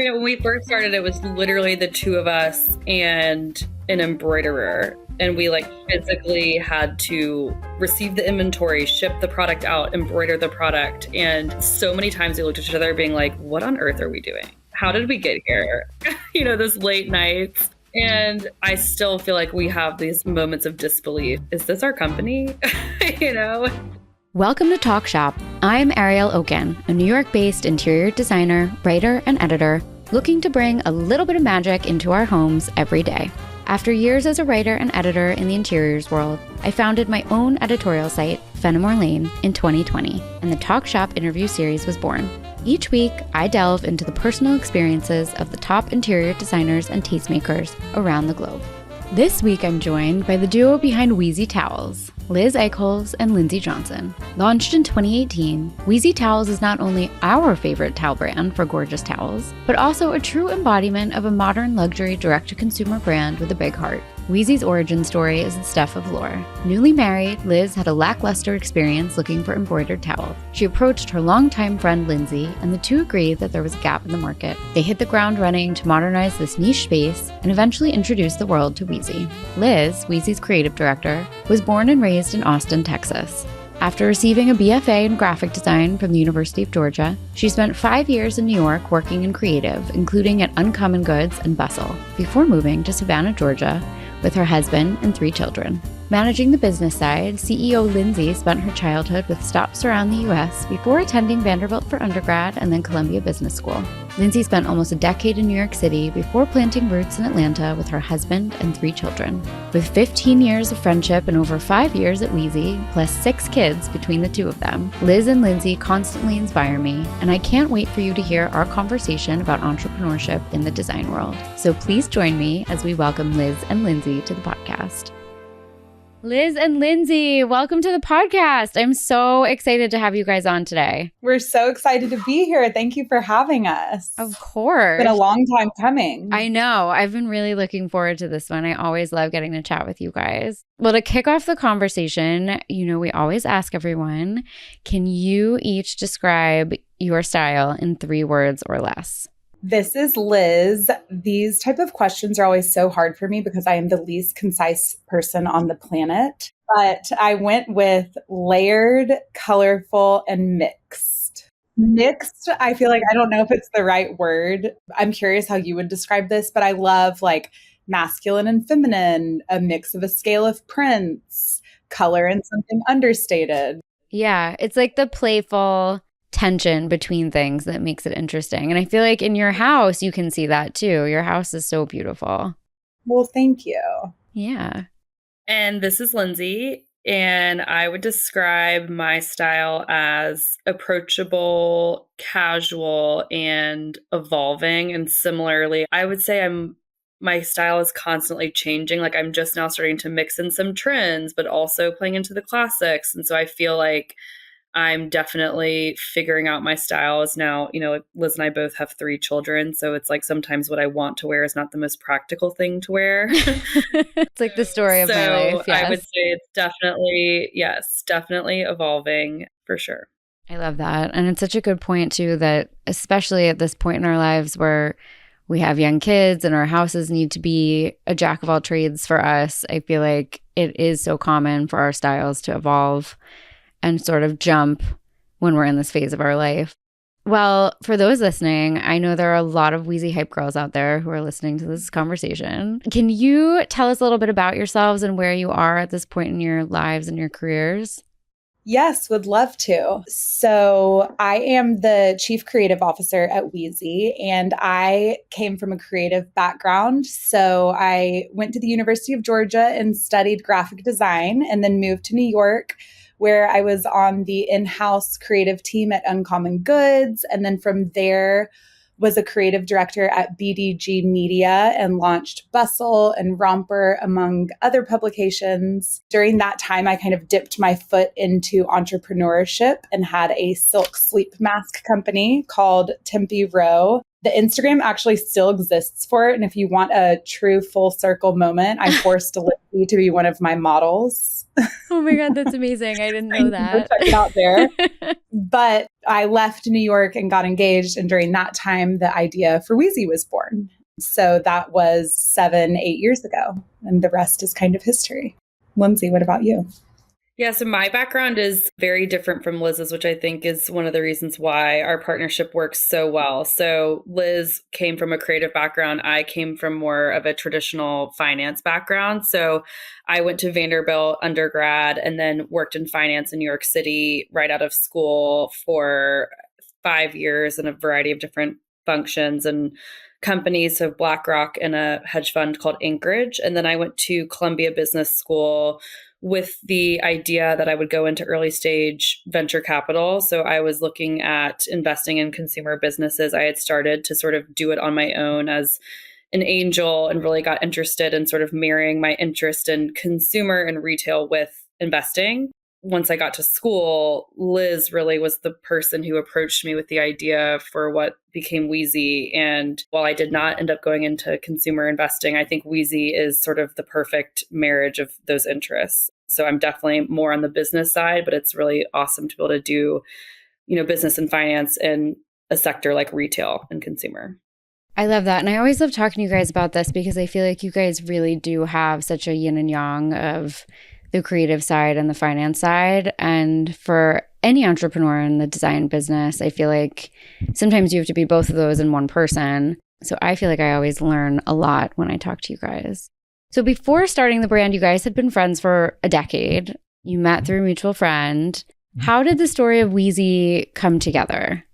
mean, when we first started, it was literally the two of us and an embroiderer. And we physically had to receive the inventory, ship the product out, embroider the product. And so many times we looked at each other being like, what on earth are we doing? How did we get here? This late nights. And I still feel like we have these moments of disbelief. Is this our company? Welcome to Talk Shop. I'm Ariel Okin, a New York-based interior designer, writer, and editor, looking to bring a little bit of magic into our homes every day. After years as a writer and editor in the interiors world, I founded my own editorial site, Fenimore Lane, in 2020, and the Talk Shop interview series was born. Each week, I delve into the personal experiences of the top interior designers and tastemakers around the globe. This week, I'm joined by the duo behind Weezie Towels, Liz Eichholz and Lindsey Johnson. Launched in 2018, Weezie Towels is not only our favorite towel brand for gorgeous towels, but also a true embodiment of a modern luxury direct-to-consumer brand with a big heart. Weezie's origin story is the stuff of lore. Newly married, Liz had a lackluster experience looking for embroidered towels. She approached her longtime friend Lindsey, and the two agreed that there was a gap in the market. They hit the ground running to modernize this niche space and eventually introduced the world to Weezie. Liz, Weezie's creative director, was born and raised in Austin, Texas. After receiving a BFA in graphic design from the University of Georgia, she spent 5 years in New York working in creative, including at Uncommon Goods and Bustle, before moving to Savannah, Georgia, with her husband and 3 children. Managing the business side, CEO Lindsey spent her childhood with stops around the US before attending Vanderbilt for undergrad and then Columbia Business School. Lindsey spent almost a decade in New York City before planting roots in Atlanta with her husband and 3 children. With 15 years of friendship and over 5 years at Weezie, plus 6 kids between the two of them, Liz and Lindsey constantly inspire me, and I can't wait for you to hear our conversation about entrepreneurship in the design world. So please join me as we welcome Liz and Lindsey to the podcast. Liz and Lindsey, welcome to the podcast. I'm so excited to have you guys on today. We're so excited to be here. Tthank you for having us. Of course. It's been a long time coming. I know. I've been really looking forward to this one. I always love getting to chat with you guys. Well, to kick off the conversation, we always ask everyone, can you each describe your style in 3 words or less? This is Liz. These type of questions are always so hard for me because I am the least concise person on the planet. But I went with layered, colorful, and mixed. Mixed, I feel like I don't know if it's the right word. I'm curious how you would describe this, but I love masculine and feminine, a mix of a scale of prints, color and something understated. Yeah, it's like the playful tension between things that makes it interesting. And I feel like in your house, you can see that too. Your house is so beautiful. Well, thank you. Yeah. And this is Lindsey, and I would describe my style as approachable, casual, and evolving. And similarly, I would say my style is constantly changing. I'm just now starting to mix in some trends, but also playing into the classics. And so I feel like I'm definitely figuring out my styles now. Liz and I both have 3 children. So it's sometimes what I want to wear is not the most practical thing to wear. It's like the story of my life. Yes. I would say it's definitely evolving for sure. I love that. And it's such a good point too, that especially at this point in our lives where we have young kids and our houses need to be a jack of all trades for us, I feel like it is so common for our styles to evolve and sort of jump when we're in this phase of our life. Well, for those listening, I know there are a lot of Weezie hype girls out there who are listening to this conversation. Can you tell us a little bit about yourselves and where you are at this point in your lives and your careers? Yes, would love to. So I am the Chief Creative Officer at Weezie, and I came from a creative background. So I went to the University of Georgia and studied graphic design and then moved to New York, where I was on the in-house creative team at Uncommon Goods. And then from there was a creative director at BDG Media and launched Bustle and Romper, among other publications. During that time, I kind of dipped my foot into entrepreneurship and had a silk sleep mask company called Tempe Row. The Instagram actually still exists for it. And if you want a true full circle moment, I forced Lindsey to be one of my models. Oh my God, that's amazing. I didn't know that. Check it out there. But I left New York and got engaged. And during that time, the idea for Weezie was born. So that was 7, 8 years ago. And the rest is kind of history. Lindsey, what about you? Yeah, so my background is very different from Liz's, which I think is one of the reasons why our partnership works so well. So Liz came from a creative background. I came from more of a traditional finance background. So I went to Vanderbilt undergrad and then worked in finance in New York City right out of school for 5 years in a variety of different functions and companies. So BlackRock and a hedge fund called Anchorage. And then I went to Columbia Business School with the idea that I would go into early stage venture capital. So I was looking at investing in consumer businesses. I had started to sort of do it on my own as an angel and really got interested in sort of marrying my interest in consumer and retail with investing. Once I got to school, Liz really was the person who approached me with the idea for what became Weezie. And while I did not end up going into consumer investing, I think Weezie is sort of the perfect marriage of those interests. So I'm definitely more on the business side, but it's really awesome to be able to do, business and finance in a sector like retail and consumer. I love that. And I always love talking to you guys about this because I feel like you guys really do have such a yin and yang of the creative side and the finance side. And for any entrepreneur in the design business, I feel like sometimes you have to be both of those in one person. So I feel like I always learn a lot when I talk to you guys. So before starting the brand, you guys had been friends for a decade. You met through a mutual friend. How did the story of Weezie come together?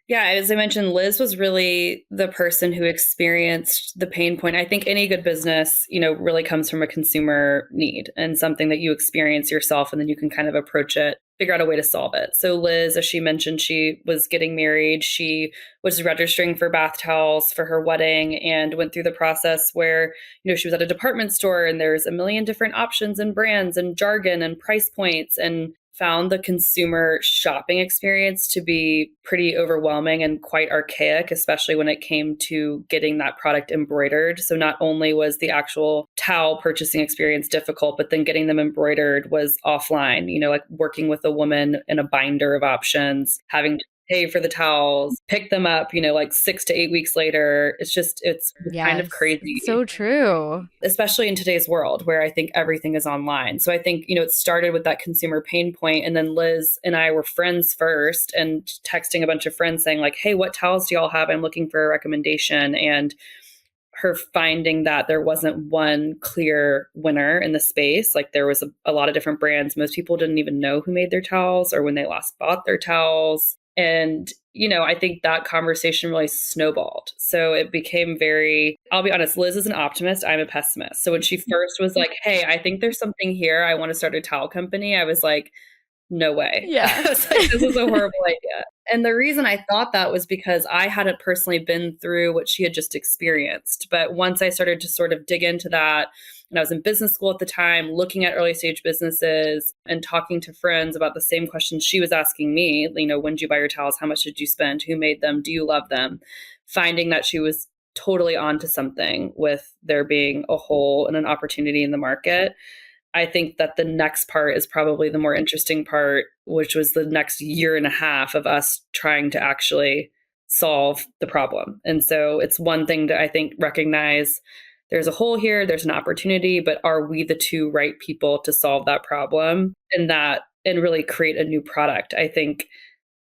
Yeah, as I mentioned, Liz was really the person who experienced the pain point. I think any good business, really comes from a consumer need and something that you experience yourself, and then you can kind of approach it, figure out a way to solve it. So Liz, as she mentioned, she was getting married. She was registering for bath towels for her wedding and went through the process where, she was at a department store and there's a million different options and brands and jargon and price points, and found the consumer shopping experience to be pretty overwhelming and quite archaic, especially when it came to getting that product embroidered. So not only was the actual towel purchasing experience difficult, but then getting them embroidered was offline, like working with a woman in a binder of options, having to pay for the towels, pick them up, like 6 to 8 weeks later. It's kind of crazy. So true. Especially in today's world where I think everything is online. So I think, it started with that consumer pain point. And then Liz and I were friends first and texting a bunch of friends saying like, hey, what towels do y'all have? I'm looking for a recommendation. And her finding that there wasn't one clear winner in the space. Like there was a lot of different brands. Most people didn't even know who made their towels or when they last bought their towels. And, I think that conversation really snowballed. So it became I'll be honest, Liz is an optimist. I'm a pessimist. So when she first was like, hey, I think there's something here. I want to start a towel company. I was like, no way. Yeah. I was like, this is a horrible idea. And the reason I thought that was because I hadn't personally been through what she had just experienced. But once I started to sort of dig into that, and I was in business school at the time, looking at early stage businesses and talking to friends about the same questions she was asking me, when did you buy your towels? How much did you spend? Who made them? Do you love them? Finding that she was totally onto something with there being a hole and an opportunity in the market. I think that the next part is probably the more interesting part, which was the next year and a half of us trying to actually solve the problem. And so it's one thing to, I think, recognize there's a hole here, there's an opportunity, but are we the two right people to solve that problem and really create a new product? I think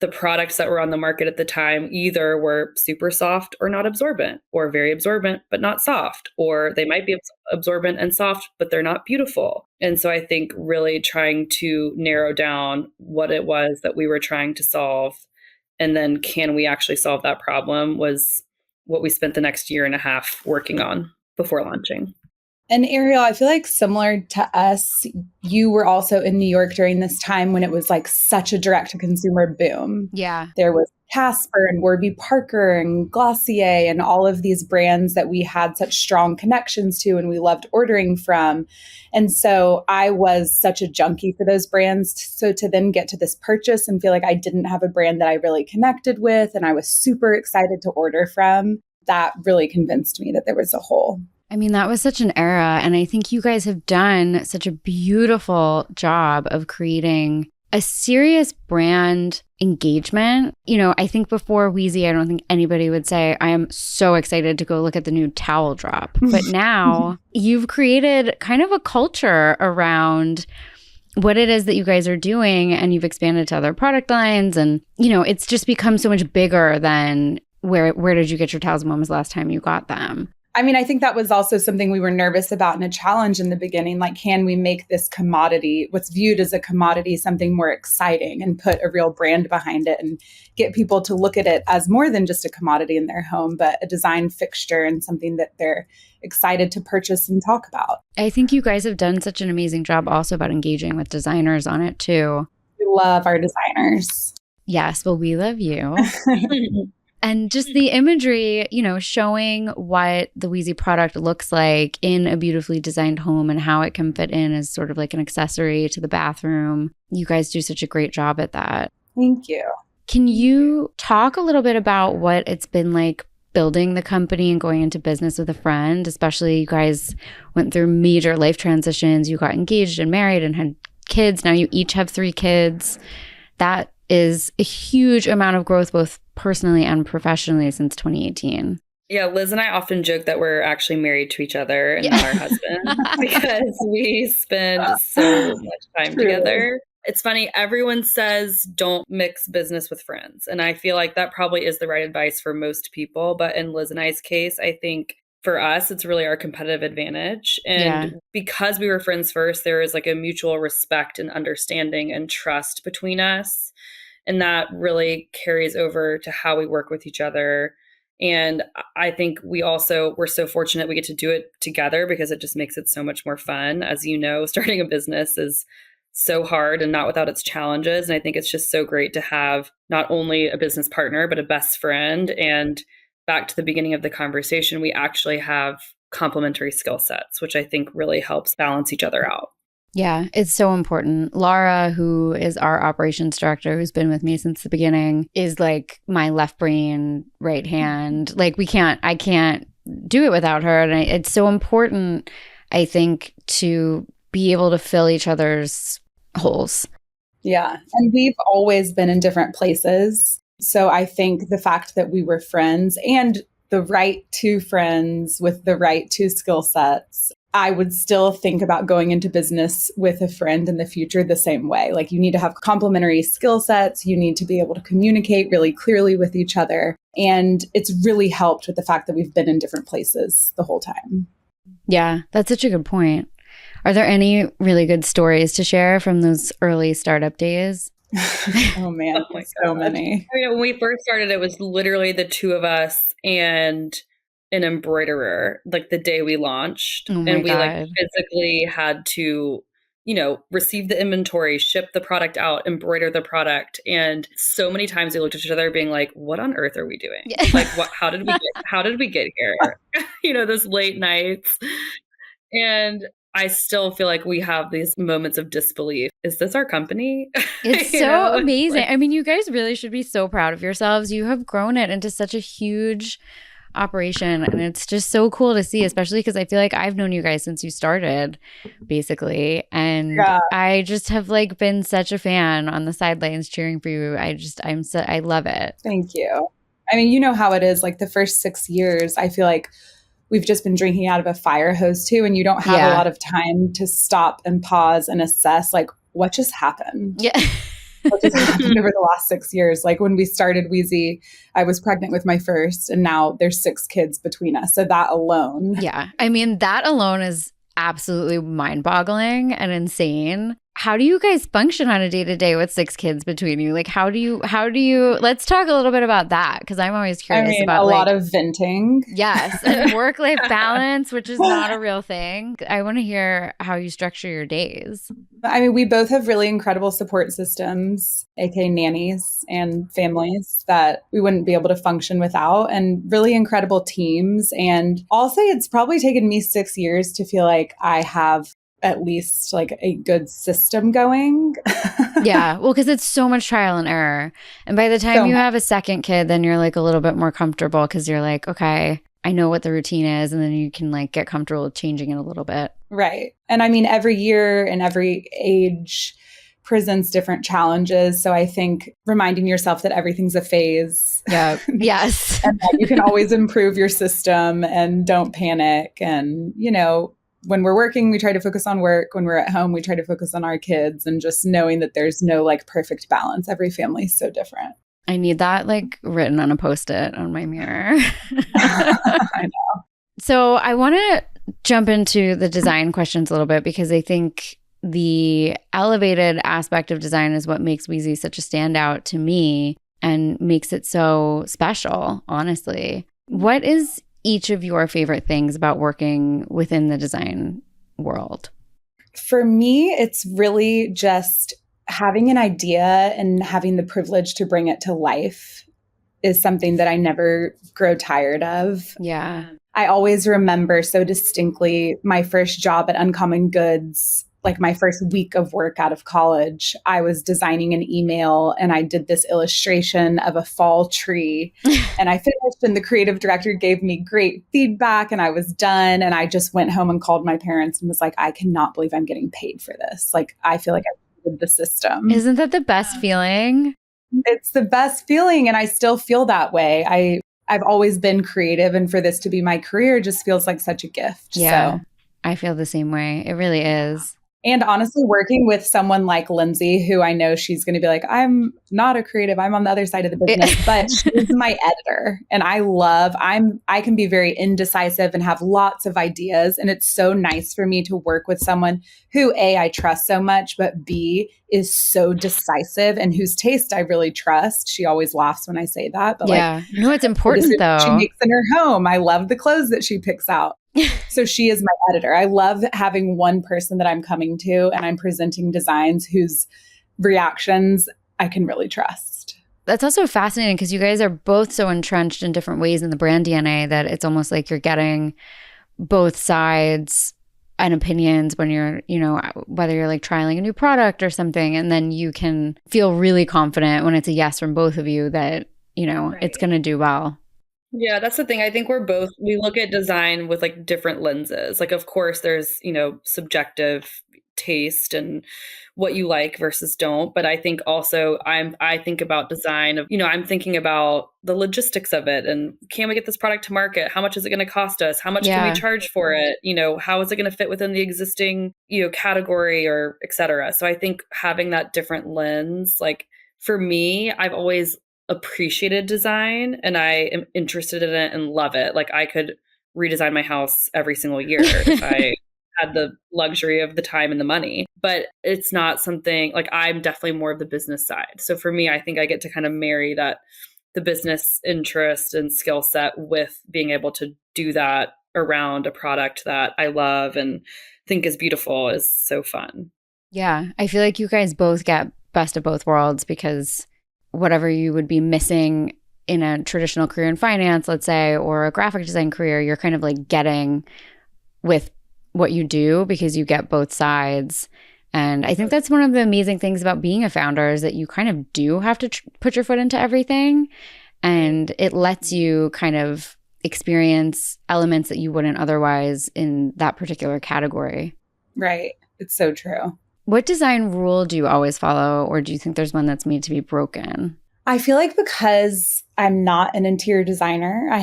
the products that were on the market at the time either were super soft or not absorbent, or very absorbent but not soft, or they might be absorbent and soft but they're not beautiful. And so I think really trying to narrow down what it was that we were trying to solve, and then can we actually solve that problem, was what we spent the next year and a half working on before launching. And Ariel, I feel like similar to us, you were also in New York during this time when it was like such a direct to consumer boom. Yeah. There was Casper and Warby Parker and Glossier and all of these brands that we had such strong connections to and we loved ordering from. And so I was such a junkie for those brands. So to then get to this purchase and feel like I didn't have a brand that I really connected with and I was super excited to order from, that really convinced me that there was a hole. I mean, that was such an era. And I think you guys have done such a beautiful job of creating a serious brand engagement. You know, I think before Weezie, I don't think anybody would say, I am so excited to go look at the new towel drop. But now you've created kind of a culture around what it is that you guys are doing, and you've expanded to other product lines. And, you know, it's just become so much bigger than where did you get your towels and when was the last time you got them? I mean, I think that was also something we were nervous about and a challenge in the beginning. Like, can we make this commodity, what's viewed as a commodity, something more exciting and put a real brand behind it and get people to look at it as more than just a commodity in their home, but a design fixture and something that they're excited to purchase and talk about. I think you guys have done such an amazing job also about engaging with designers on it too. We love our designers. Yes, well, we love you. And just the imagery, you know, showing what the Weezie product looks like in a beautifully designed home and how it can fit in as sort of like an accessory to the bathroom. You guys do such a great job at that. Thank you. Can you talk a little bit about what it's been like building the company and going into business with a friend? Especially you guys went through major life transitions. You got engaged and married and had kids. Now you each have 3 kids. That is a huge amount of growth, both personally and professionally, since 2018. Yeah, Liz and I often joke that we're actually married to each other and not our husband because we spend so much time together. It's funny, everyone says don't mix business with friends. And I feel like that probably is the right advice for most people. But in Liz and I's case, I think for us, it's really our competitive advantage. And because we were friends first, there is like a mutual respect and understanding and trust between us. And that really carries over to how we work with each other. And I think we're so fortunate we get to do it together because it just makes it so much more fun. As you know, starting a business is so hard and not without its challenges. And I think it's just so great to have not only a business partner, but a best friend. And back to the beginning of the conversation, we actually have complementary skill sets, which I think really helps balance each other out. Yeah, it's so important. Laura, who is our operations director, who's been with me since the beginning, is like my left brain, right hand. Like I can't do it without her. And it's so important, I think, to be able to fill each other's holes. Yeah. And we've always been in different places. So I think the fact that we were friends and the right 2 friends with the right 2 skill sets, I would still think about going into business with a friend in the future the same way. Like, you need to have complementary skill sets. You need to be able to communicate really clearly with each other. And it's really helped with the fact that we've been in different places the whole time. Yeah, that's such a good point. Are there any really good stories to share from those early startup days? Oh man, so many. I mean, when we first started, it was literally the 2 of us and an embroiderer, like the day we launched. Oh my and we God. like physically had to, you know, receive the inventory, ship the product out, embroider the product. And so many times we looked at each other being like, what on earth are we doing? Yeah. Like, how did we get here? You know, those late nights. And I still feel like we have these moments of disbelief. Is this our company? It's so amazing. I mean, you guys really should be so proud of yourselves. You have grown it into such a huge operation, and it's just so cool to see, especially because I feel like I've known you guys since you started, basically, and I just have like been such a fan on the sidelines cheering for you. I love it. Thank you. I mean, you know how it is. Like the first 6 years, I feel like we've just been drinking out of a fire hose too, and you don't have a lot of time to stop and pause and assess like what just happened. Yeah. What just happened over the last 6 years. Like when we started Weezie, I was pregnant with my first, and now there's 6 kids between us. So that alone. Yeah. I mean, that alone is absolutely mind-boggling and insane. how do you guys function on a day-to-day with 6 kids between you? Like, how do you, let's talk a little bit about that. Cause I'm always curious about a lot of venting. Yes. And work-life balance, which is not a real thing. I want to hear how you structure your days. I mean, we both have really incredible support systems, aka nannies and families that we wouldn't be able to function without, and really incredible teams. And I'll say it's probably taken me 6 years to feel like I have at least like a good system going. Yeah. Well, because it's so much trial and error. And by the time you have a second kid, then you're like a little bit more comfortable because you're like, okay, I know what the routine is. And then you can like get comfortable with changing it a little bit. Right. And I mean, every year and every age presents different challenges. So I think reminding yourself that everything's a phase. Yeah. Yes. And that you can always improve your system and don't panic. And, you know, when we're working, we try to focus on work. When we're at home, we try to focus on our kids, and just knowing that there's no like perfect balance. Every family is so different. I need that like written on a Post-it on my mirror. I know. So I want to jump into the design questions a little bit because I think the elevated aspect of design is what makes Weezie such a standout to me and makes it so special, honestly. What is each of your favorite things about working within the design world? For me, it's really just having an idea and having the privilege to bring it to life is something that I never grow tired of. Yeah. I always remember so distinctly my first job at Uncommon Goods, like my first week of work out of college. I was designing an email and I did this illustration of a fall tree and I finished, and the creative director gave me great feedback and I was done. And I just went home and called my parents and was like, I cannot believe I'm getting paid for this. Like, I feel like I did the system. Isn't that the best feeling? It's the best feeling. And I still feel that way. I've always been creative, and for this to be my career just feels like such a gift. Yeah. So. I feel the same way. It really is. And honestly, working with someone like Lindsey, who I know she's going to be like, I'm not a creative, I'm on the other side of the business, but she's my editor. And I can be very indecisive and have lots of ideas. And it's so nice for me to work with someone who, A, I trust so much, but B, is so decisive and whose taste I really trust. She always laughs when I say that. But yeah. No, it's important though. She makes in her home. I love the clothes that she picks out. So she is my editor. I love having one person that I'm coming to and I'm presenting designs whose reactions I can really trust. That's also fascinating because you guys are both so entrenched in different ways in the brand DNA that it's almost like you're getting both sides and opinions when you're, you know, whether you're like trialing a new product or something, and then you can feel really confident when it's a yes from both of you that, you know, right, it's going to do well. Yeah, that's the thing. I think we look at design with like different lenses. Like, of course, there's, you know, subjective taste and what you like versus don't. But I think also I think about design of, you know, I'm thinking about the logistics of it and can we get this product to market? How much is it going to cost us? How much can we charge for it? You know, how is it going to fit within the existing, you know, category or et cetera? So I think having that different lens, like for me, I've always appreciated design and I am interested in it and love it. Like I could redesign my house every single year if I had the luxury of the time and the money. But it's not something like I'm definitely more of the business side. So for me, I think I get to kind of marry that the business interest and skill set with being able to do that around a product that I love and think is beautiful is so fun. Yeah. I feel like you guys both get best of both worlds because whatever you would be missing in a traditional career in finance, let's say, or a graphic design career, you're kind of like getting with what you do because you get both sides. And I think that's one of the amazing things about being a founder is that you kind of do have to put your foot into everything. And it lets you kind of experience elements that you wouldn't otherwise in that particular category. Right. It's so true. What design rule do you always follow, or do you think there's one that's made to be broken? I feel like because I'm not an interior designer, I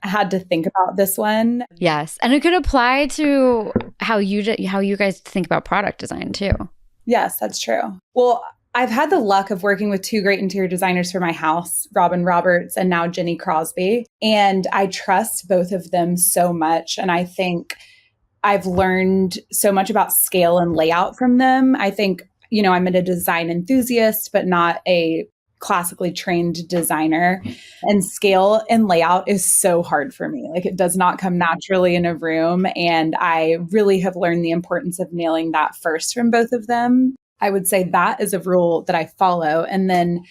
had to think about this one. Yes. And it could apply to how you guys think about product design too. Yes, that's true. Well, I've had the luck of working with two great interior designers for my house, Robin Roberts and now Jenny Crosby. And I trust both of them so much. And I think I've learned so much about scale and layout from them. I think I'm a design enthusiast, but not a classically trained designer. And scale and layout is so hard for me. Like it does not come naturally in a room. And I really have learned the importance of nailing that first from both of them. I would say that is a rule that I follow. And then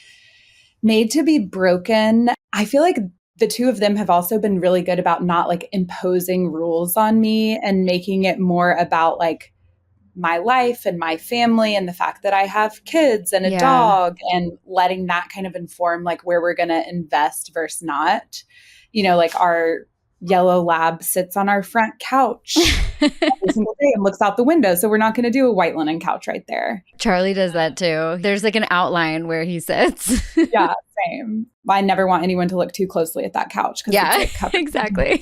made to be broken, I feel like the two of them have also been really good about not like imposing rules on me and making it more about like my life and my family and the fact that I have kids and a dog, and letting that kind of inform like where we're going to invest versus not. Like our yellow lab sits on our front couch every single day and looks out the window. So we're not going to do a white linen couch right there. Charlie does that too. There's like an outline where he sits. Yeah, same. I never want anyone to look too closely at that couch. Yeah, it's like exactly.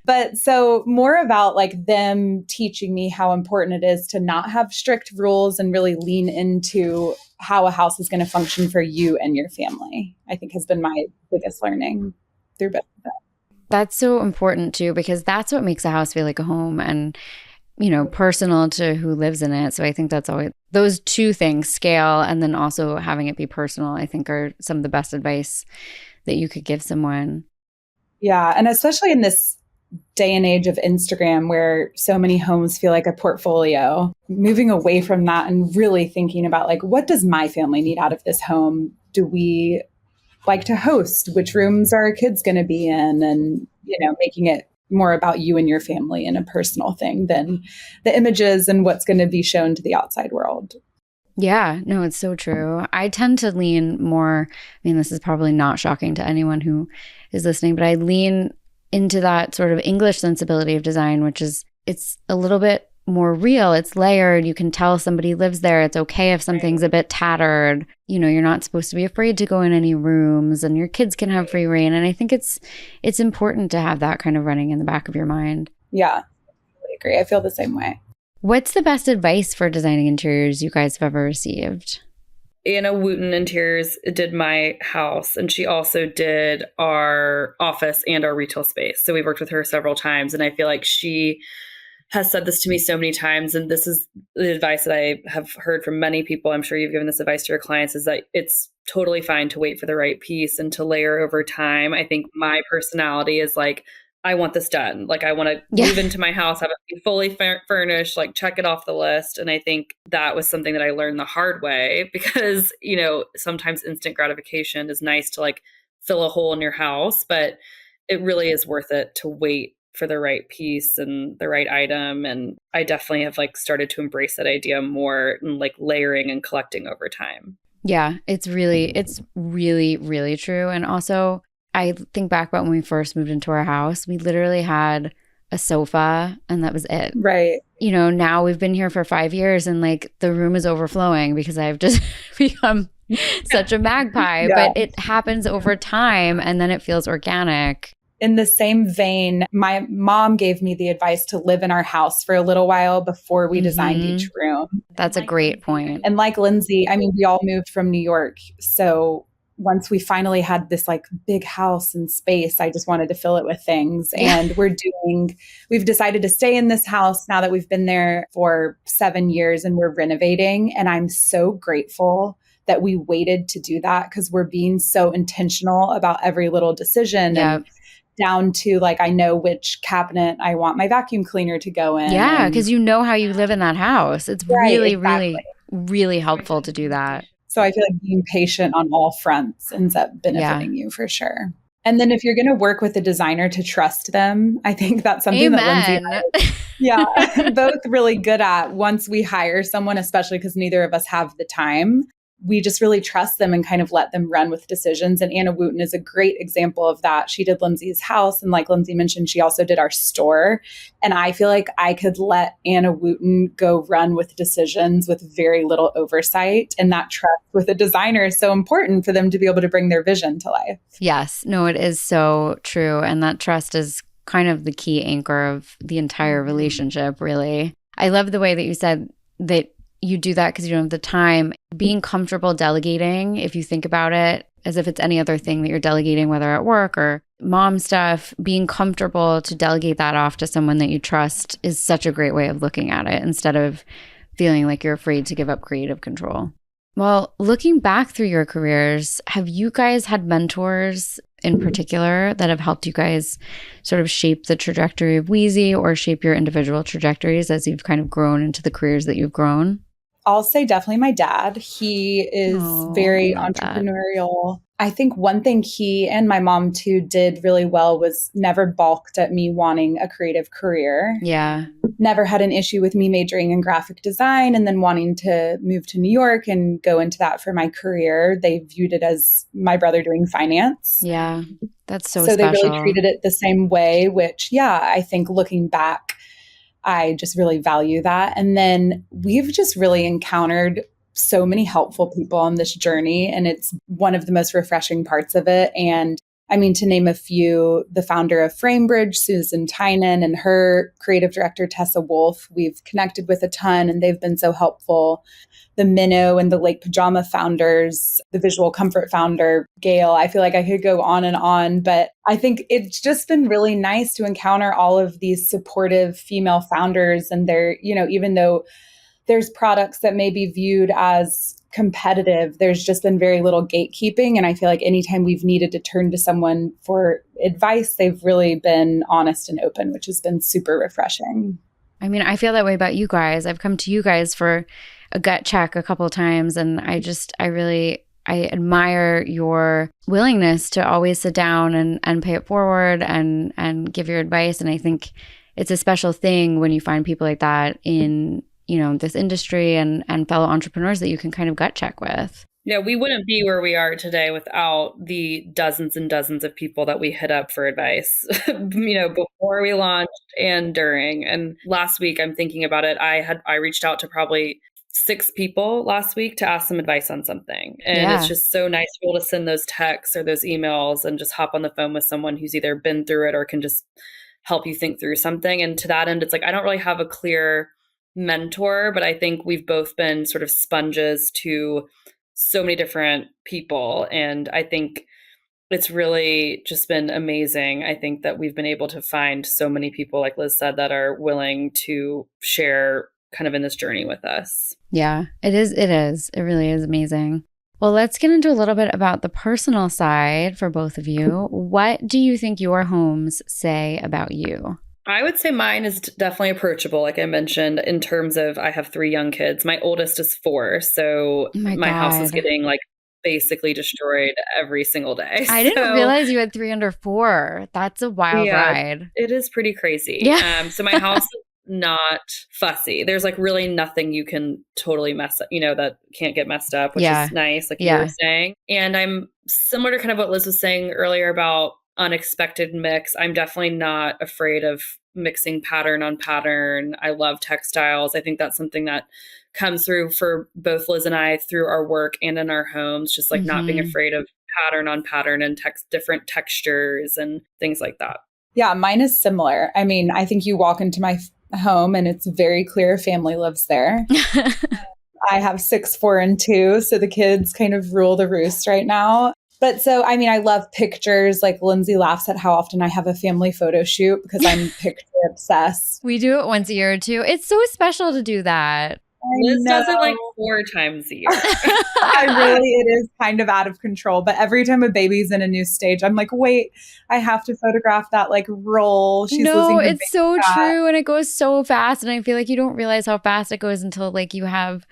But so more about like them teaching me how important it is to not have strict rules and really lean into how a house is going to function for you and your family, I think has been my biggest learning through both of them. That's so important too, because that's what makes a house feel like a home and, personal to who lives in it. So I think that's always those two things, scale and then also having it be personal, I think are some of the best advice that you could give someone. Yeah. And especially in this day and age of Instagram where so many homes feel like a portfolio, moving away from that and really thinking about like, what does my family need out of this home? Do we like to host? Which rooms are our kids going to be in? And, making it more about you and your family and a personal thing than the images and what's going to be shown to the outside world. Yeah, no, it's so true. I tend to lean more, this is probably not shocking to anyone who is listening, but I lean into that sort of English sensibility of design, which is, it's a little bit more real. It's layered. You can tell somebody lives there. It's okay if something's a bit tattered. You're not supposed to be afraid to go in any rooms and your kids can have free reign. And I think it's important to have that kind of running in the back of your mind. Yeah, I agree. I feel the same way. What's the best advice for designing interiors you guys have ever received? Anna Wooten Interiors did my house, and she also did our office and our retail space. So we worked with her several times, and I feel like she has said this to me so many times, and this is the advice that I have heard from many people. I'm sure you've given this advice to your clients, is that it's totally fine to wait for the right piece and to layer over time. I think my personality is like, I want this done. Like I want to move into my house, have it be fully furnished, like check it off the list. And I think that was something that I learned the hard way because, sometimes instant gratification is nice to like fill a hole in your house, but it really is worth it to wait for the right piece and the right item. And I definitely have like started to embrace that idea more and like layering and collecting over time. Yeah, it's really, really true. And also I think back about when we first moved into our house, we literally had a sofa and that was it. Right. Now we've been here for 5 years and like the room is overflowing because I've just become such a magpie, but it happens over time and then it feels organic. In the same vein, my mom gave me the advice to live in our house for a little while before we designed each room. That's a great point. And like Lindsey, we all moved from New York. So once we finally had this like big house and space, I just wanted to fill it with things. And we've decided to stay in this house now that we've been there for 7 years and we're renovating. And I'm so grateful that we waited to do that because we're being so intentional about every little decision. Yep. And down to like, I know which cabinet I want my vacuum cleaner to go in. Yeah, because how you live in that house. It's really, really helpful to do that. So I feel like being patient on all fronts ends up benefiting you for sure. And then if you're going to work with a designer, to trust them. I think that's something that Lindsey and I both really good at once we hire someone, especially because neither of us have the time. We just really trust them and kind of let them run with decisions. And Anna Wooten is a great example of that. She did Lindsey's house. And like Lindsey mentioned, she also did our store. And I feel like I could let Anna Wooten go run with decisions with very little oversight. And that trust with a designer is so important for them to be able to bring their vision to life. Yes. No, it is so true. And that trust is kind of the key anchor of the entire relationship, really. I love the way that you said that you do that because you don't have the time. Being comfortable delegating, if you think about it as if it's any other thing that you're delegating, whether at work or mom stuff, being comfortable to delegate that off to someone that you trust is such a great way of looking at it instead of feeling like you're afraid to give up creative control. Well, looking back through your careers, have you guys had mentors in particular that have helped you guys sort of shape the trajectory of Weezie or shape your individual trajectories as you've kind of grown into the careers that you've grown? I'll say definitely my dad. He is very entrepreneurial. I think one thing he and my mom too did really well was never balked at me wanting a creative career. Yeah. Never had an issue with me majoring in graphic design and then wanting to move to New York and go into that for my career. They viewed it as my brother doing finance. Yeah. That's so special. They really treated it the same way, which, yeah, I think looking back, I just really value that. And then we've just really encountered so many helpful people on this journey, and it's one of the most refreshing parts of it. And I mean, to name a few, the founder of Framebridge, Susan Tynan, and her creative director, Tessa Wolf, we've connected with a ton, and they've been so helpful. The Minnow and the Lake Pajama founders, the Visual Comfort founder, Gail. I feel like I could go on, but I think it's just been really nice to encounter all of these supportive female founders. And they're, even though there's products that may be viewed as competitive, there's just been very little gatekeeping. And I feel like anytime we've needed to turn to someone for advice, they've really been honest and open, which has been super refreshing. I mean, I feel that way about you guys. I've come to you guys for a gut check a couple of times, and I admire your willingness to always sit down and pay it forward and give your advice. And I think it's a special thing when you find people like that in, this industry and fellow entrepreneurs that you can kind of gut check with. Yeah, we wouldn't be where we are today without the dozens and dozens of people that we hit up for advice, before we launched and during. And last week, I'm thinking about it, I reached out to probably 6 people last week to ask some advice on something. And It's just so nice to be able to send those texts or those emails and just hop on the phone with someone who's either been through it or can just help you think through something. And to that end, it's like, I don't really have a clear mentor, but I think we've both been sort of sponges to so many different people. And I think it's really just been amazing. I think that we've been able to find so many people, like Liz said, that are willing to share kind of in this journey with us. Yeah, it is. It really is amazing. Well, let's get into a little bit about the personal side for both of you. What do you think your homes say about you? I would say mine is definitely approachable, like I mentioned, in terms of I have 3 young kids. My oldest is 4, so my house is getting like basically destroyed every single day. I didn't realize you had 3 under 4. That's a wild ride. It is pretty crazy. Yeah. So my house is not fussy. There's like really nothing you can totally mess up, that can't get messed up, which is nice, like you were saying. And I'm similar to kind of what Liz was saying earlier about unexpected mix. I'm definitely not afraid of mixing pattern on pattern. I love textiles. I think that's something that comes through for both Liz and I through our work and in our homes, just like not being afraid of pattern on pattern and different textures and things like that. Yeah, mine is similar. I mean, I think you walk into my home and it's very clear a family lives there. I have 6, 4, and 2, so the kids kind of rule the roost right now. But so, I mean, I love pictures. Like Lindsay laughs at how often I have a family photo shoot because I'm picture obsessed. We do it once a year or 2. It's so special to do that. Liz does it like 4 times a year. It is kind of out of control. But every time a baby's in a new stage, I'm like, wait, I have to photograph that like roll. It's so true. And it goes so fast. And I feel like you don't realize how fast it goes until like you have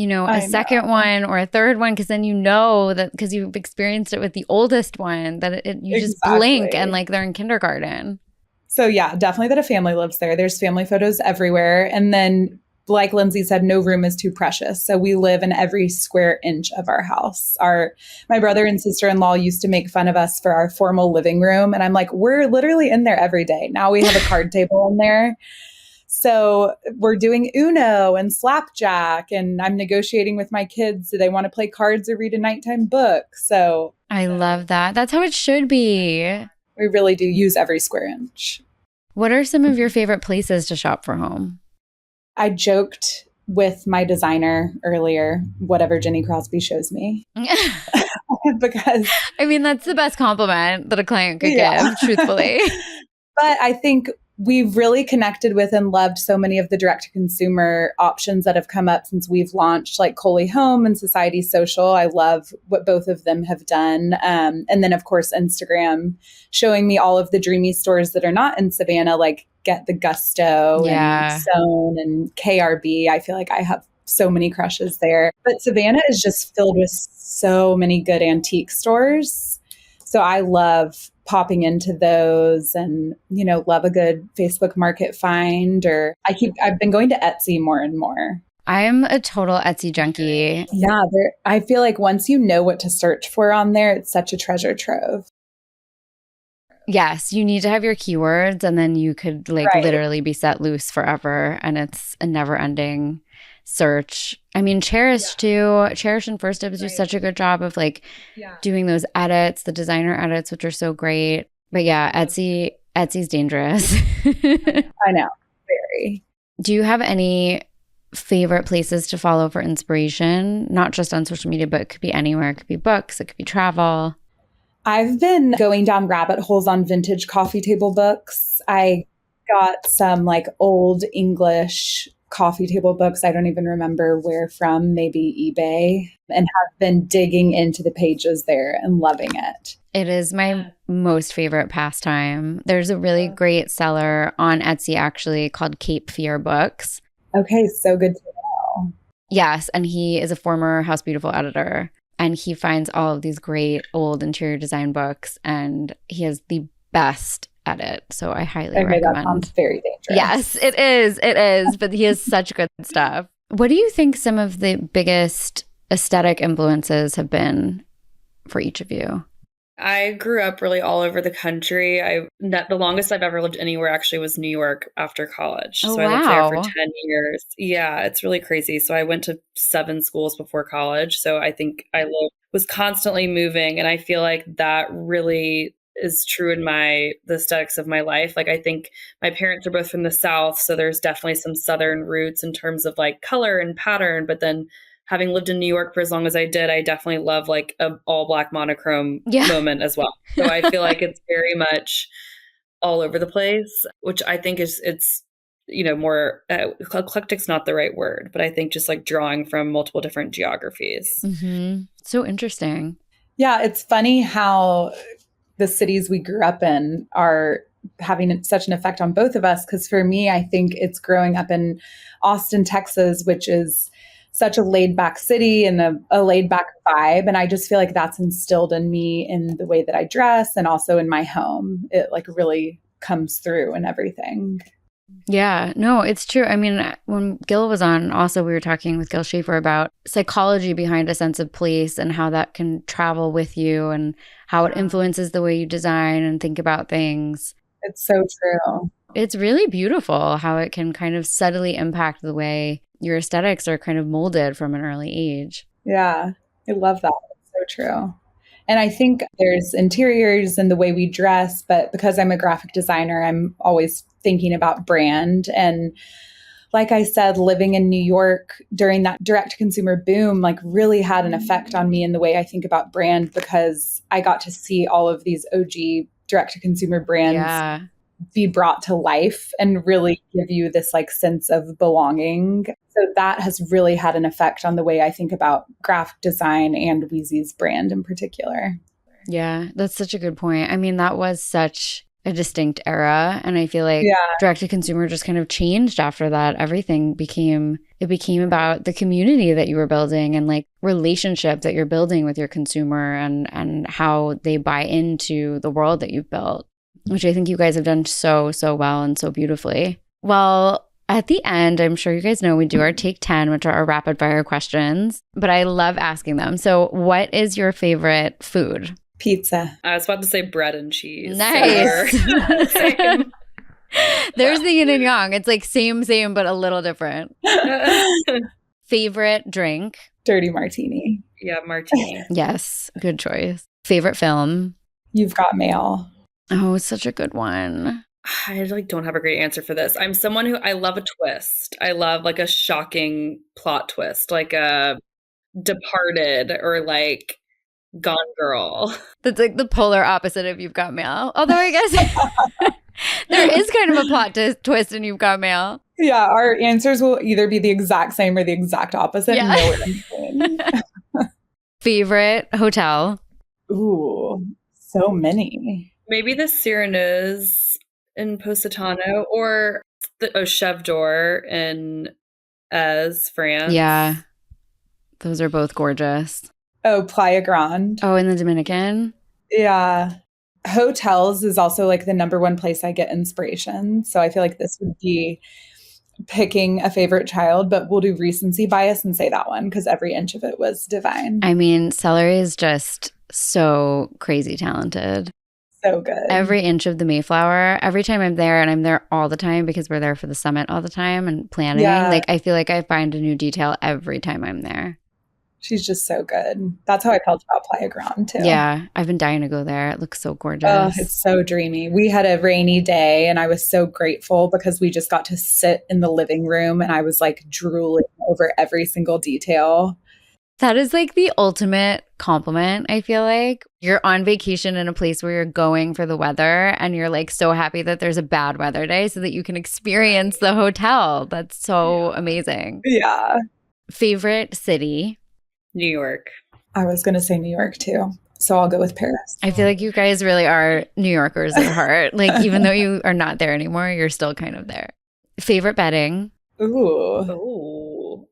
a second one or a third one, because then that because you've experienced it with the oldest one, that you just blink and like they're in kindergarten. So yeah, definitely that a family lives there. There's family photos everywhere. And then like Lindsay said, no room is too precious. So we live in every square inch of our house. My brother and sister-in-law used to make fun of us for our formal living room. And I'm like, we're literally in there every day. Now we have a card table in there. So we're doing Uno and Slapjack, and I'm negotiating with my kids. Do they want to play cards or read a nighttime book? So I love that. That's how it should be. We really do use every square inch. What are some of your favorite places to shop for home? I joked with my designer earlier, whatever Jenny Crosby shows me. Because I mean, that's the best compliment that a client could give, truthfully. But I think we've really connected with and loved so many of the direct to consumer options that have come up since we've launched, like Coley Home and Society Social. I love what both of them have done. And then, of course, Instagram showing me all of the dreamy stores that are not in Savannah, like Get the Gusto and Sewn and KRB. I feel like I have so many crushes there. But Savannah is just filled with so many good antique stores. So I love popping into those and, love a good Facebook market find, or I've been going to Etsy more and more. I'm a total Etsy junkie. Yeah. I feel like once you know what to search for on there, it's such a treasure trove. Yes, you need to have your keywords and then you could literally be set loose forever, and it's a never ending search. I mean, Cherish too. Cherish and First Dibs do such a good job of doing those edits, the designer edits, which are so great. But yeah, Etsy's dangerous. I know, very. Do you have any favorite places to follow for inspiration? Not just on social media, but it could be anywhere. It could be books, it could be travel. I've been going down rabbit holes on vintage coffee table books. I got some old English coffee table books. I don't even remember where from, maybe eBay, and have been digging into the pages there and loving it. It is my most favorite pastime. There's a really great seller on Etsy actually called Cape Fear Books. Okay, so good to know. Yes, and he is a former House Beautiful editor, and he finds all of these great old interior design books, and he has the best at it. So I highly recommend. That sounds very dangerous. Yes, it is. It is. But he has such good stuff. What do you think some of the biggest aesthetic influences have been for each of you? I grew up really all over the country. The longest I've ever lived ananywhere actually was New York after college. Oh, so I lived there for 10 years. Yeah, it's really crazy. So I went to 7 schools before college. So I think was constantly moving. And I feel like that really is true in the aesthetics of my life. I think my parents are both from the South. So there's definitely some Southern roots in terms of color and pattern. But then having lived in New York for as long as I did, I definitely love a all black monochrome moment as well. So I feel like it's very much all over the place, which I think it's more eclectic's not the right word, but I think just drawing from multiple different geographies. Mm-hmm. So interesting. Yeah, it's funny how the cities we grew up in are having such an effect on both of us. Because for me, I think it's growing up in Austin, Texas, which is such a laid back city and a laid back vibe. And I just feel like that's instilled in me in the way that I dress and also in my home. It really comes through and everything. Yeah, no, it's true. I mean, when Gil was on, also we were talking with Gil Schaefer about psychology behind a sense of place and how that can travel with you and how it influences the way you design and think about things. It's so true. It's really beautiful how it can kind of subtly impact the way your aesthetics are kind of molded from an early age. Yeah, I love that. It's so true. And I think there's interiors and the way we dress, but because I'm a graphic designer, I'm always thinking about brand. And like I said, living in New York during that direct to consumer boom, really had an effect on me in the way I think about brand, because I got to see all of these OG direct to consumer brands be brought to life and really give you this sense of belonging. So that has really had an effect on the way I think about graphic design and Weezie's brand in particular. Yeah, that's such a good point. I mean, that was such a distinct era. And I feel like direct to consumer just kind of changed after that. Everything became about the community that you were building and relationship that you're building with your consumer and how they buy into the world that you've built, which I think you guys have done so well and so beautifully. Well, at the end, I'm sure you guys know we do our Take 10, which are our rapid fire questions, but I love asking them. So what is your favorite food? Pizza. I was about to say bread and cheese. Nice. There's the yin and yang. It's same, but a little different. Favorite drink? Dirty martini. Yeah, martini. Yes, good choice. Favorite film? You've Got Mail. Oh, it's such a good one. I don't have a great answer for this. I'm someone who I love a twist. I love a shocking plot twist, like a Departed or Gone Girl. That's the polar opposite of You've Got Mail. Although I guess There is kind of a plot twist in You've Got Mail. Yeah, our answers will either be the exact same or the exact opposite. Yeah. Nowhere in between. Favorite hotel? Ooh, so many. Maybe the Cyrano's in Positano or the Chef d'Or in Ez, France. Yeah. Those are both gorgeous. Oh, Playa Grande. Oh, in the Dominican? Yeah. Hotels is also like the number one place I get inspiration. So I feel like this would be picking a favorite child, but we'll do recency bias and say that one because every inch of it was divine. I mean, Celery is just so crazy talented. So good. Every inch of the Mayflower, every time I'm there, and I'm there all the time because we're there for the summit all the time and planning, like I feel like I find a new detail every time I'm there. She's just so good. That's how I felt about Playa Grande too. Yeah, I've been dying to go there. It looks so gorgeous. Oh, it's so dreamy. We had a rainy day and I was so grateful because we just got to sit in the living room and I was like drooling over every single detail. That is like the ultimate compliment, I feel like. You're on vacation in a place where you're going for the weather and you're like so happy that there's a bad weather day so that you can experience the hotel. That's so amazing. Yeah. Favorite city? New York. I was going to say New York too. So I'll go with Paris. I feel like you guys really are New Yorkers at heart. Like even though you are not there anymore, you're still kind of there. Favorite bedding? Ooh.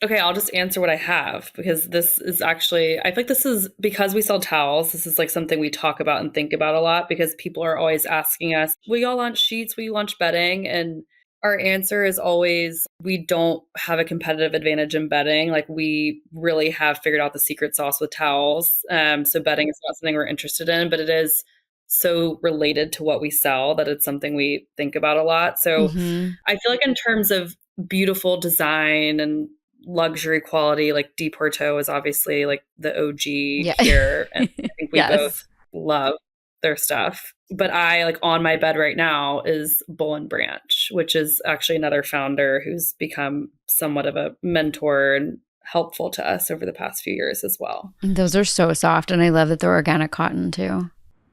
Okay, I'll just answer what I have because this is actually, I feel like this is because we sell towels. This is like something we talk about and think about a lot because people are always asking us, will y'all launch sheets? Will you launch bedding? And our answer is always, we don't have a competitive advantage in bedding. Like we really have figured out the secret sauce with towels. So bedding is not something we're interested in, but it is so related to what we sell that it's something we think about a lot. So I feel like in terms of beautiful design and luxury quality, like Deporto is obviously like the OG here. And I think we both love their stuff. But I like on my bed right now is Bull and Branch, which is actually another founder who's become somewhat of a mentor and helpful to us over the past few years as well. Those are so soft. And I love that they're organic cotton too.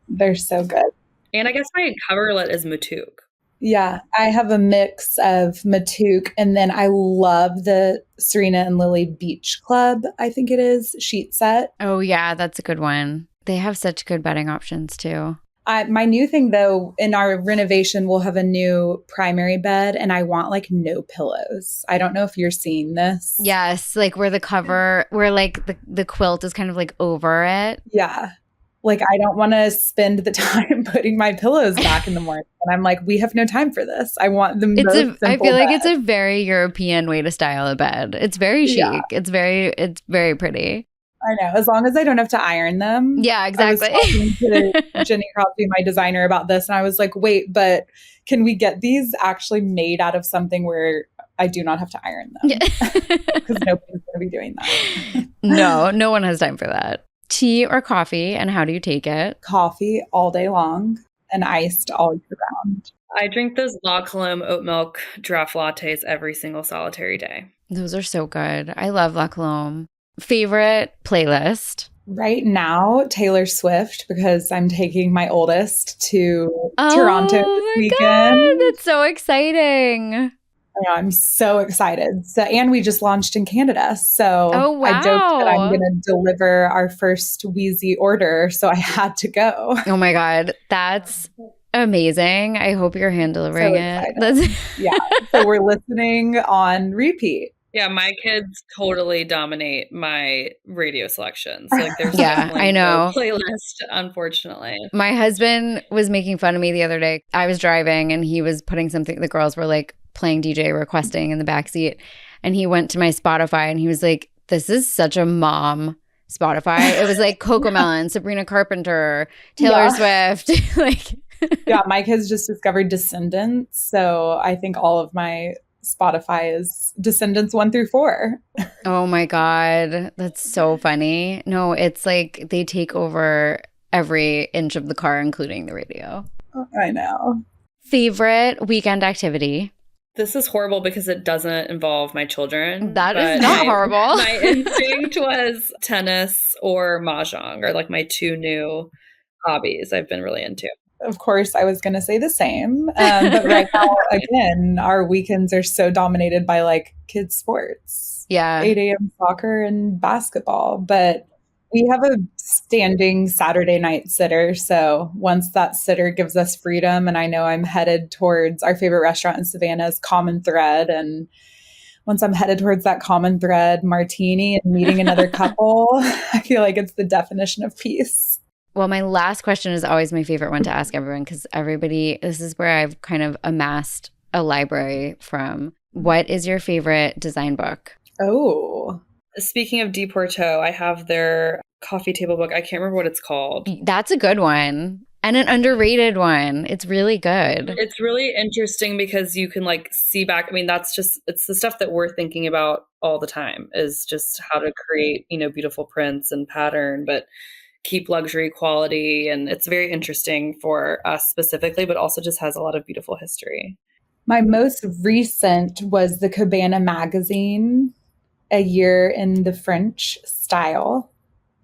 They're so good. And I guess my coverlet is Matuk. Yeah, I have a mix of Matuk and then I love the Serena and Lily Beach Club, I think it is, sheet set. Oh yeah, that's a good one. They have such good bedding options too. My new thing though, in our renovation, we'll have a new primary bed and I want like no pillows. I don't know if you're seeing this. Yes, like where the cover, where like the quilt is kind of like over it. Yeah. Like I don't want to spend the time putting my pillows back in the morning. And I'm like, we have no time for this. I want the most simple I feel like bed. it's a very European way to style a bed. It's very chic. Yeah. It's very pretty. I know. As long as I don't have to iron them. Yeah, exactly. I was talking to Jenny Crosby, my designer, about this. And I was like, wait, but can we get these actually made out of something where I do not have to iron them? Because nobody's going to be doing that. No one has time for that. Tea or coffee, and how do you take it? Coffee all day long and iced all year round. I drink those La Colombe oat milk draft lattes every single solitary day. Those are so good. I love La Colombe. Favorite playlist? Right now, Taylor Swift, because I'm taking my oldest to Toronto this weekend. God, that's so exciting. I know, I'm so excited. So, and we just launched in Canada. So wow. I joked that I'm going to deliver our first Weezie order. So I had to go. Oh my God. That's amazing. I hope you're hand delivering it. Yeah. So we're listening on repeat. Yeah, my kids totally dominate my radio selection. So like there's I know. no playlist, unfortunately. My husband was making fun of me the other day. I was driving and he was putting something, the girls were like playing DJ requesting in the backseat. And he went to my Spotify and he was like, this is such a mom Spotify. It was like Cocomelon, Sabrina Carpenter, Taylor Swift. Like yeah, Mike has just discovered Descendants. So I think all of my Spotify is Descendants 1 through 4. Oh my God. That's so funny. No, it's like they take over every inch of the car, including the radio. I know. Favorite weekend activity? This is horrible because it doesn't involve my children. That is not horrible. My instinct was tennis or mahjong are like my two new hobbies I've been really into. Of course, I was going to say the same. But right now, again, our weekends are so dominated by like kids' sports, Yeah. 8 a.m. soccer and basketball. But we have a standing Saturday night sitter. So once that sitter gives us freedom, and I know I'm headed towards our favorite restaurant in Savannah's Common Thread. And once I'm headed towards that Common Thread martini and meeting another couple, I feel like it's the definition of peace. Well, my last question is always my favorite one to ask everyone because this is where I've kind of amassed a library from. What is your favorite design book? Oh, Speaking of Deporteau, I have their coffee table book. I can't remember what it's called. That's a good one and an underrated one. It's really good. It's really interesting because you can like see back. I mean, it's the stuff that we're thinking about all the time is just how to create, beautiful prints and pattern, but keep luxury quality. And it's very interesting for us specifically, but also just has a lot of beautiful history. My most recent was the Cabana magazine, A Year in the French Style,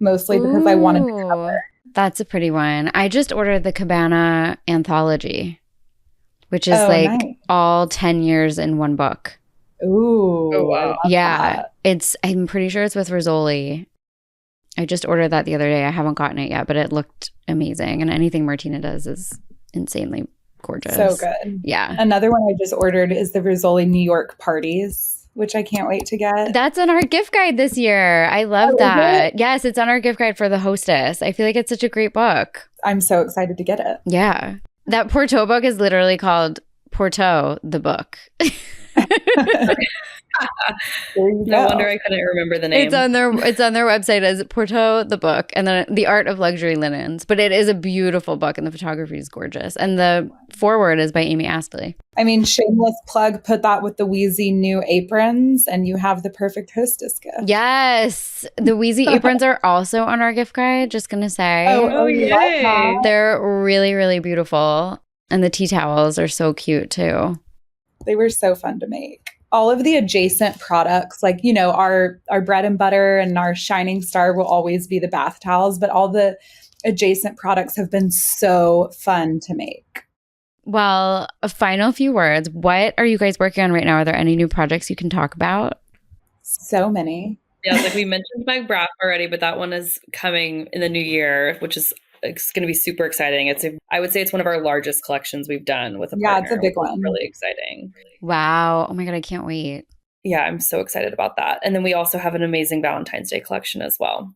mostly because I wanted the cover. That's a pretty one. I just ordered the Cabana anthology, which is nice. all 10 years in one book. Ooh. Oh, wow. Yeah. I'm pretty sure it's with Rizzoli. I just ordered that the other day. I haven't gotten it yet, but it looked amazing. And anything Martina does is insanely gorgeous. So good. Yeah. Another one I just ordered is the Rizzoli New York Parties, which I can't wait to get. That's on our gift guide this year. I love that. Yes, it's on our gift guide for the hostess. I feel like it's such a great book. I'm so excited to get it. Yeah. That Porto book is literally called Porto, the book. No wonder I couldn't remember the name. It's on their website as Porto the book, and then The Art of Luxury Linens. But it is a beautiful book, and the photography is gorgeous. And the foreword is by Amy Astley. I mean, shameless plug, put that with the Weezie new aprons, and you have the perfect hostess gift. Yes, the Weezie aprons are also on our gift guide. Just gonna say, yay! They're really, really beautiful, and the tea towels are so cute too. They were so fun to make. All of the adjacent products, like, our bread and butter and our shining star will always be the bath towels, but all the adjacent products have been so fun to make. Well, a final few words. What are you guys working on right now? Are there any new projects you can talk about? So many. Yeah, like we mentioned my Brap already, but that one is coming in the new year, which is it's going to be super exciting. I would say it's one of our largest collections we've done with a partner. It's a big one. Really exciting. Wow. Oh my God, I can't wait. Yeah, I'm so excited about that. And then we also have an amazing Valentine's Day collection as well.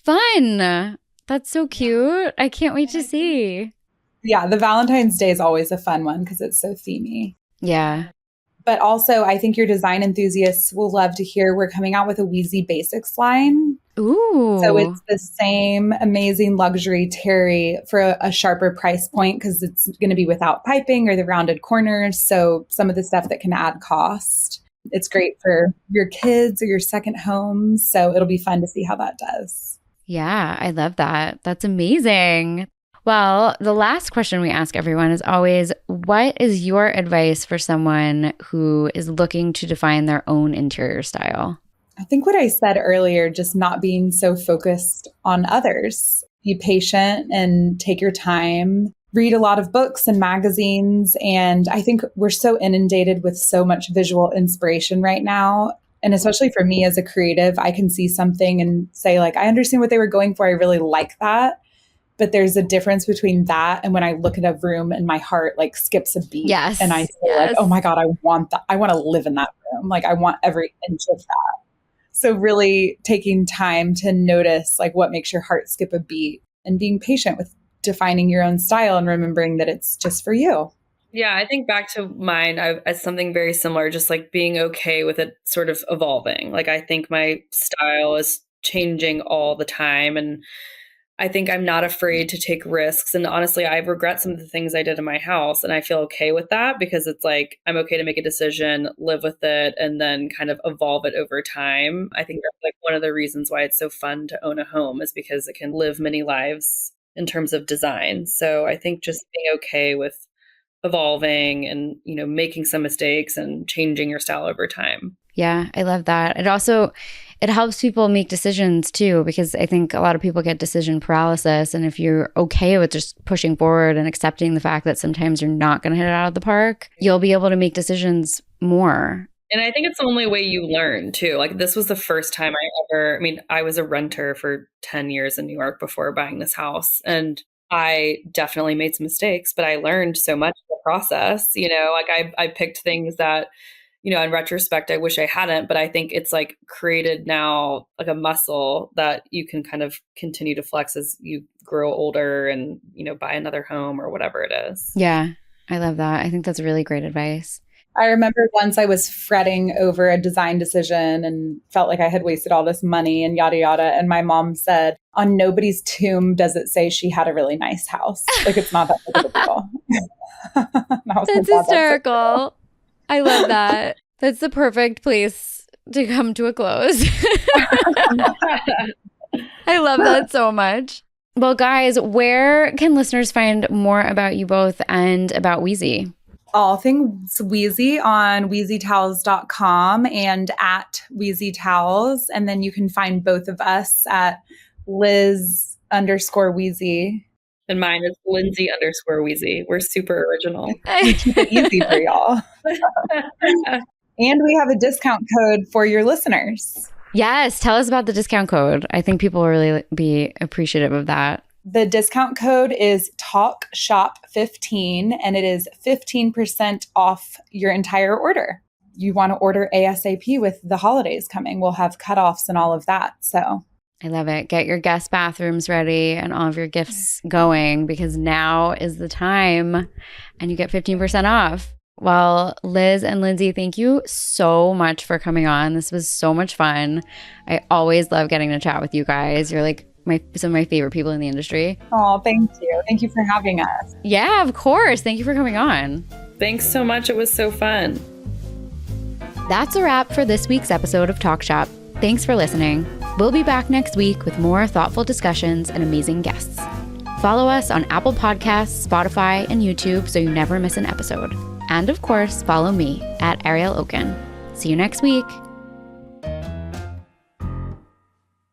Fun. That's so cute. I can't wait to see. Yeah, the Valentine's Day is always a fun one because it's so themey. Yeah. But also, I think your design enthusiasts will love to hear we're coming out with a Weezie Basics line. Ooh. So it's the same amazing luxury terry for a sharper price point because it's going to be without piping or the rounded corners. So some of the stuff that can add cost. It's great for your kids or your second homes. So it'll be fun to see how that does. Yeah, I love that. That's amazing. Well, the last question we ask everyone is always, what is your advice for someone who is looking to define their own interior style? I think what I said earlier, just not being so focused on others. Be patient and take your time. Read a lot of books and magazines. And I think we're so inundated with so much visual inspiration right now. And especially for me as a creative, I can see something and say, like, I understand what they were going for. I really like that. But there's a difference between that and when I look at a room and my heart like skips a beat. Yes. And I feel like, oh my God, I want that. I want to live in that room. Like I want every inch of that. So really taking time to notice like what makes your heart skip a beat and being patient with defining your own style and remembering that it's just for you. Yeah, I think back to mine as something very similar, just like being okay with it sort of evolving. Like I think my style is changing all the time. And I think I'm not afraid to take risks. And honestly, I regret some of the things I did in my house. And I feel okay with that because it's like, I'm okay to make a decision, live with it, and then kind of evolve it over time. I think that's like one of the reasons why it's so fun to own a home is because it can live many lives in terms of design. So I think just being okay with evolving and, making some mistakes and changing your style over time. Yeah, I love that. it helps people make decisions too, because I think a lot of people get decision paralysis. And if you're okay with just pushing forward and accepting the fact that sometimes you're not going to hit it out of the park, you'll be able to make decisions more. And I think it's the only way you learn too. Like this was the first time I was a renter for 10 years in New York before buying this house. And I definitely made some mistakes, but I learned so much in the process. Like I picked things that, in retrospect, I wish I hadn't, but I think it's like created now like a muscle that you can kind of continue to flex as you grow older and, buy another home or whatever it is. Yeah, I love that. I think that's really great advice. I remember once I was fretting over a design decision and felt like I had wasted all this money and yada, yada. And my mom said, on nobody's tomb does it say she had a really nice house. Like it's not that big of a deal. That's hysterical. I love that. That's the perfect place to come to a close. I love that so much. Well, guys, where can listeners find more about you both and about Weezie? All things Weezie on weezietowels.com and at Weezie Towels. And then you can find both of us at Liz_Weezie. And mine is Lindsey_Weezie. We're super original. We keep it easy for y'all. And we have a discount code for your listeners. Yes. Tell us about the discount code. I think people will really be appreciative of that. The discount code is TalkShop15, and it is 15% off your entire order. You want to order ASAP with the holidays coming. We'll have cutoffs and all of that. So I love it. Get your guest bathrooms ready and all of your gifts going, because now is the time and you get 15% off. Well, Liz and Lindsey, thank you so much for coming on. This was so much fun. I always love getting to chat with you guys. You're like some of my favorite people in the industry. Oh, thank you. Thank you for having us. Yeah, of course. Thank you for coming on. Thanks so much. It was so fun. That's a wrap for this week's episode of Talk Shop. Thanks for listening. We'll be back next week with more thoughtful discussions and amazing guests. Follow us on Apple Podcasts, Spotify, and YouTube so you never miss an episode. And of course, follow me at Ariel Okin. See you next week.